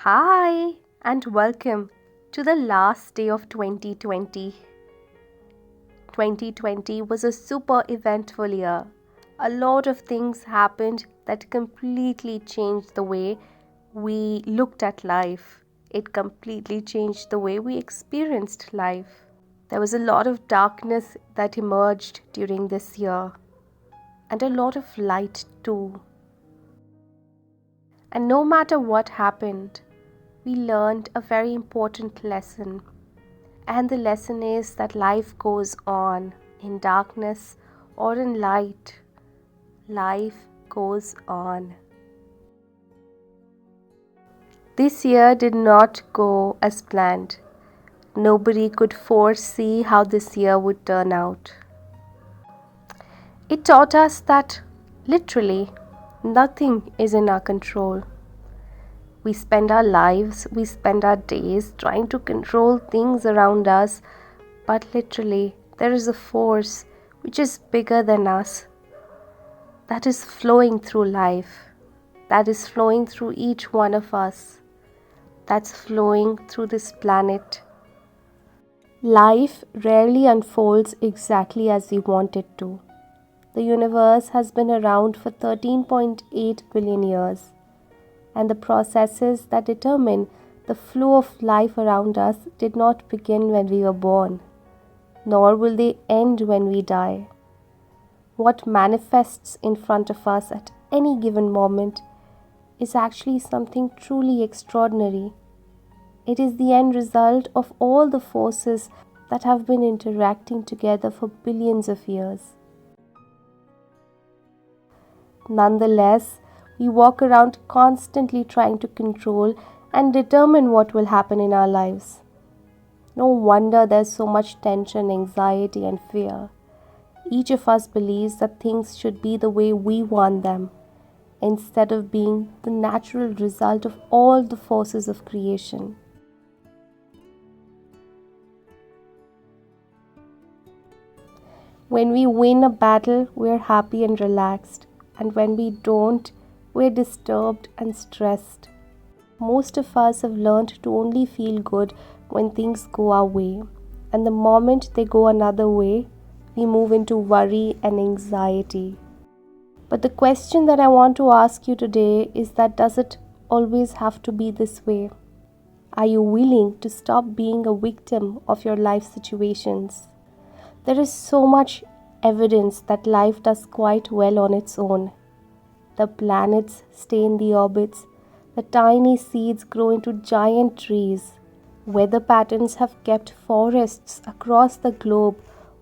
Hi, and welcome to the last day of 2020. 2020 was a super eventful year. A lot of things happened that completely changed the way we looked at life. It completely changed the way we experienced life. There was a lot of darkness that emerged during this year, and a lot of light too. And no matter what happened, we learned a very important lesson. And the lesson is that life goes on in darkness or in light. Life goes on. This year did not go as planned. Nobody could foresee how this year would turn out. It taught us that literally nothing is in our control. We spend our lives, we spend our days trying to control things around us, but literally there is a force which is bigger than us, that is flowing through life, that is flowing through each one of us, that's flowing through this planet. Life rarely unfolds exactly as we want it to. The universe has been around for 13.8 billion years. And the processes that determine the flow of life around us did not begin when we were born, nor will they end when we die. What manifests in front of us at any given moment is actually something truly extraordinary. It is the end result of all the forces that have been interacting together for billions of years. Nonetheless, we walk around constantly trying to control and determine what will happen in our lives. No wonder there's so much tension, anxiety, and fear. Each of us believes that things should be the way we want them, instead of being the natural result of all the forces of creation. When we win a battle, we're happy and relaxed, and when we don't, we're disturbed and stressed. Most of us have learned to only feel good when things go our way, and the moment they go another way, we move into worry and anxiety. But the question that I want to ask you today is that does it always have to be this way? Are you willing to stop being a victim of your life situations? There is so much evidence that life does quite well on its own. The planets stay in the orbits, the tiny seeds grow into giant trees. Weather patterns have kept forests across the globe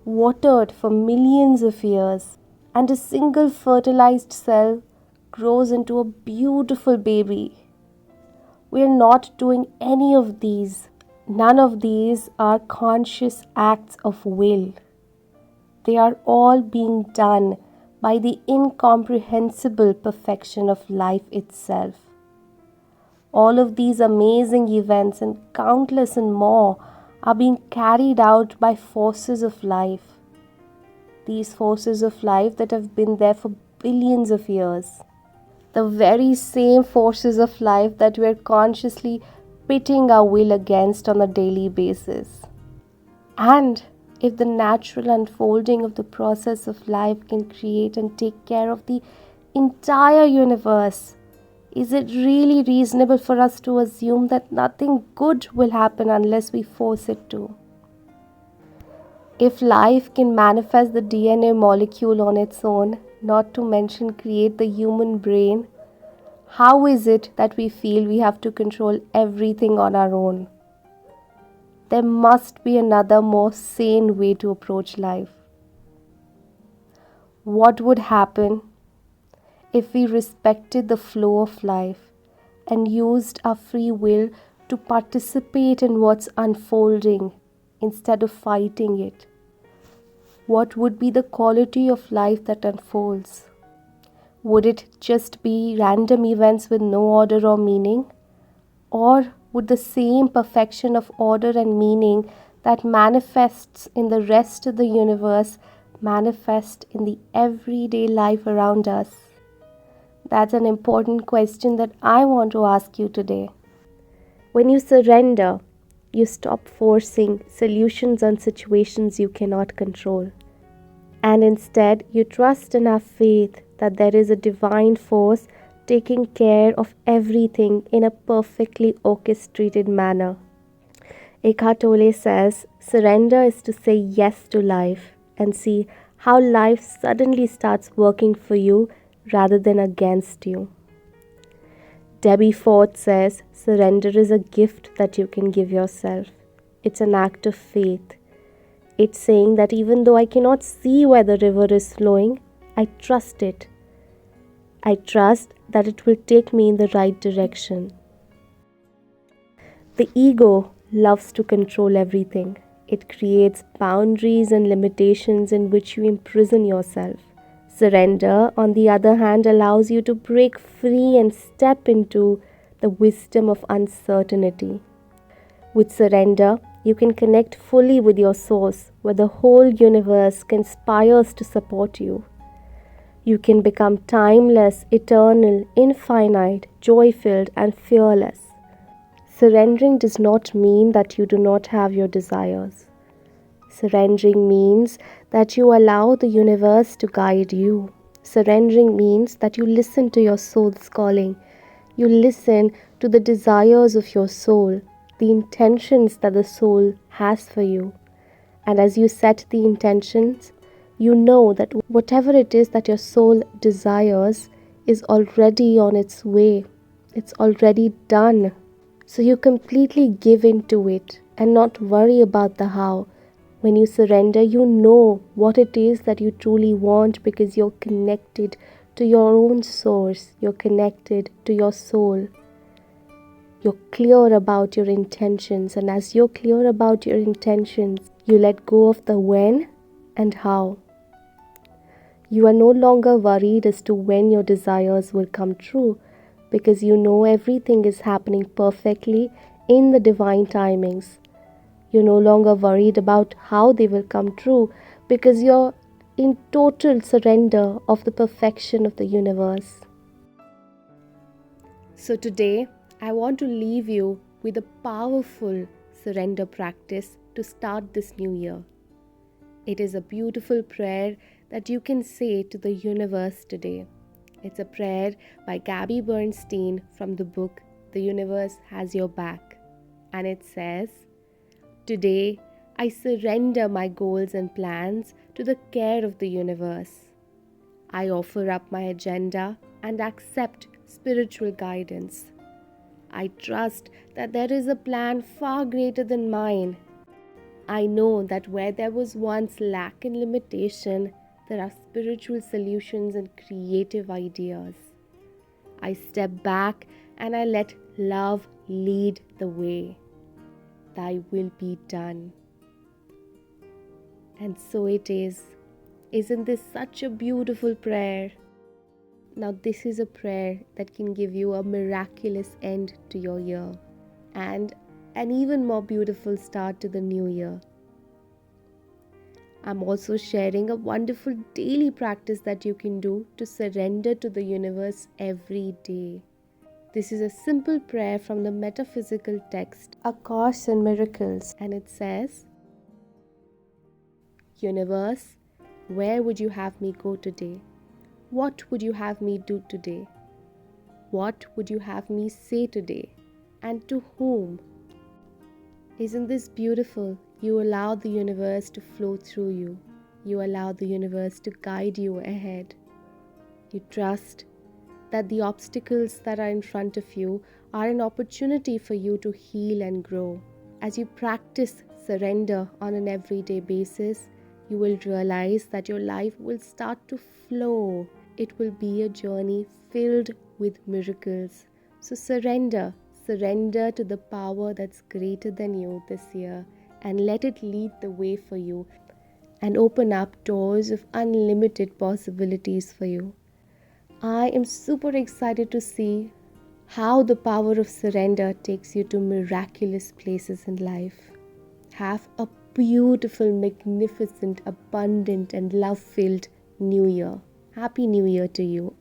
watered for millions of years, and a single fertilized cell grows into a beautiful baby. We are not doing any of these. None of these are conscious acts of will. They are all being done by the incomprehensible perfection of life itself. All of these amazing events and countless and more are being carried out by forces of life. These forces of life that have been there for billions of years. The very same forces of life that we are consciously pitting our will against on a daily basis. And if the natural unfolding of the process of life can create and take care of the entire universe, is it really reasonable for us to assume that nothing good will happen unless we force it to? If life can manifest the DNA molecule on its own, not to mention create the human brain, how is it that we feel we have to control everything on our own? There must be another more sane way to approach life. What would happen if we respected the flow of life and used our free will to participate in what's unfolding instead of fighting it? What would be the quality of life that unfolds? Would it just be random events with no order or meaning? Or would the same perfection of order and meaning that manifests in the rest of the universe manifest in the everyday life around us? That's an important question that I want to ask you today. When you surrender, you stop forcing solutions on situations you cannot control. And instead, you trust and have faith that there is a divine force taking care of everything in a perfectly orchestrated manner. Eckhart Tolle says, surrender is to say yes to life and see how life suddenly starts working for you rather than against you. Debbie Ford says, surrender is a gift that you can give yourself. It's an act of faith. It's saying that even though I cannot see where the river is flowing, I trust it. I trust that it will take me in the right direction. The ego loves to control everything. It creates boundaries and limitations in which you imprison yourself. Surrender, on the other hand, allows you to break free and step into the wisdom of uncertainty. With surrender, you can connect fully with your source, where the whole universe conspires to support you. You can become timeless, eternal, infinite, joy-filled, and fearless. Surrendering does not mean that you do not have your desires. Surrendering means that you allow the universe to guide you. Surrendering means that you listen to your soul's calling. You listen to the desires of your soul, the intentions that the soul has for you. And as you set the intentions, you know that whatever it is that your soul desires is already on its way. It's already done. So you completely give into it and not worry about the how. When you surrender, you know what it is that you truly want because you're connected to your own source. You're connected to your soul. You're clear about your intentions, and as you're clear about your intentions, you let go of the when and how. You are no longer worried as to when your desires will come true because you know everything is happening perfectly in the divine timings. You're no longer worried about how they will come true because you're in total surrender of the perfection of the universe. So today, I want to leave you with a powerful surrender practice to start this new year. It is a beautiful prayer that you can say to the universe today. It's a prayer by Gabby Bernstein from the book The Universe Has Your Back. And it says, today, I surrender my goals and plans to the care of the universe. I offer up my agenda and accept spiritual guidance. I trust that there is a plan far greater than mine. I know that where there was once lack and limitation, there are spiritual solutions and creative ideas. I step back and I let love lead the way. Thy will be done. And so it is. Isn't this such a beautiful prayer? Now this is a prayer that can give you a miraculous end to your year and an even more beautiful start to the new year. I'm also sharing a wonderful daily practice that you can do to surrender to the universe every day. This is a simple prayer from the metaphysical text, A Course in Miracles, and it says, Universe, where would you have me go today? What would you have me do today? What would you have me say today? And to whom? Isn't this beautiful? You allow the universe to flow through you. You allow the universe to guide you ahead. You trust that the obstacles that are in front of you are an opportunity for you to heal and grow. As you practice surrender on an everyday basis, you will realize that your life will start to flow. It will be a journey filled with miracles. So surrender to the power that's greater than you this year and let it lead the way for you and open up doors of unlimited possibilities for you. I am super excited to see how the power of surrender takes you to miraculous places in life. Have a beautiful, magnificent, abundant, and love-filled New Year. Happy New Year to you.